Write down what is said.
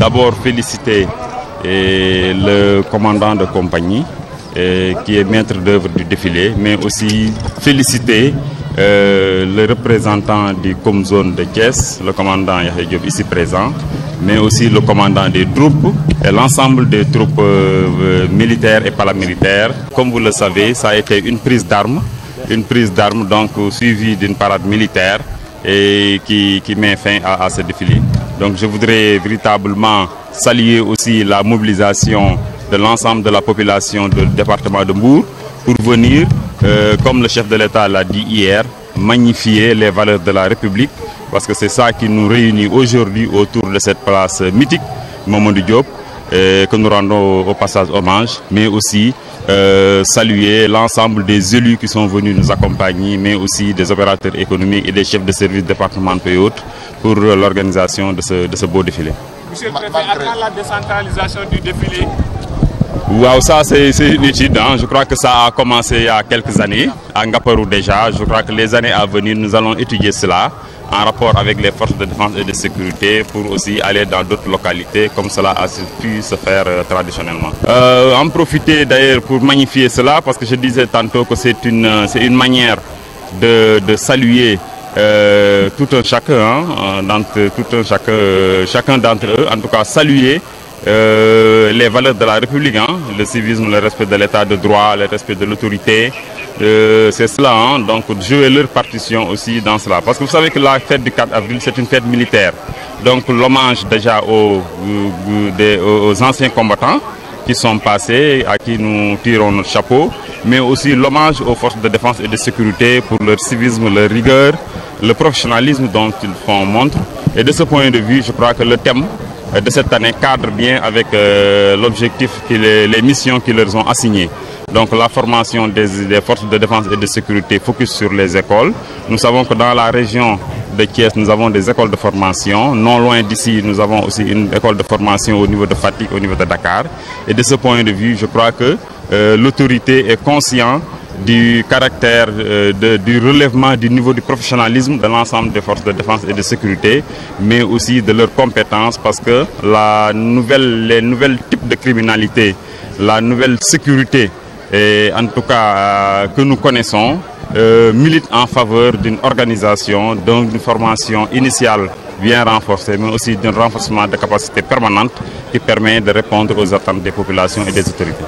d'abord féliciter le commandant de compagnie qui est maître d'œuvre du défilé, mais aussi féliciter le représentant du Comzone de Thiès, le commandant Yahya Diop ici présent, mais aussi le commandant des troupes et l'ensemble des troupes militaires et paramilitaires. Comme vous le savez, ça a été une prise d'armes donc suivie d'une parade militaire et qui met fin à ce défilé. Donc je voudrais véritablement saluer aussi la mobilisation de l'ensemble de la population du département de Mbour pour venir, comme le chef de l'État l'a dit hier, magnifier les valeurs de la République, parce que c'est ça qui nous réunit aujourd'hui autour de cette place mythique, Mamadou Diop, que nous rendons au passage hommage, mais aussi saluer l'ensemble des élus qui sont venus nous accompagner, mais aussi des opérateurs économiques et des chefs de services départementaux et autres pour l'organisation de ce beau défilé. Monsieur le Préfet, à quand la décentralisation du défilé? Wow, ça c'est une étude, hein. Je crois que ça a commencé il y a quelques années, à Ngaparou déjà. Je crois que les années à venir, nous allons étudier cela en rapport avec les forces de défense et de sécurité pour aussi aller dans d'autres localités comme cela a pu se faire traditionnellement. En profiter d'ailleurs pour magnifier cela parce que je disais tantôt que c'est une manière de saluer tout un chacun, chacun d'entre eux, en tout cas saluer les valeurs de la République, hein, le civisme, le respect de l'état de droit, le respect de l'autorité. C'est cela, hein, donc jouer leur partition aussi dans cela. Parce que vous savez que la fête du 4 avril, c'est une fête militaire. Donc l'hommage déjà aux anciens combattants qui sont passés, à qui nous tirons notre chapeau, mais aussi l'hommage aux forces de défense et de sécurité pour leur civisme, leur rigueur, le professionnalisme dont ils font montre. Et de ce point de vue, je crois que le thème de cette année cadre bien avec l'objectif, les missions qui leur sont assignées. Donc la formation des forces de défense et de sécurité focus sur les écoles. Nous savons que dans la région de Thiès, nous avons des écoles de formation. Non loin d'ici, nous avons aussi une école de formation au niveau de Fatick, au niveau de Dakar. Et de ce point de vue, je crois que l'autorité est consciente du caractère, du relèvement du niveau du professionnalisme de l'ensemble des forces de défense et de sécurité, mais aussi de leurs compétences, parce que les nouvelles types de criminalité, la nouvelle sécurité, et en tout cas que nous connaissons, milite en faveur d'une organisation, donc d'une formation initiale bien renforcée, mais aussi d'un renforcement de capacité permanente qui permet de répondre aux attentes des populations et des autorités.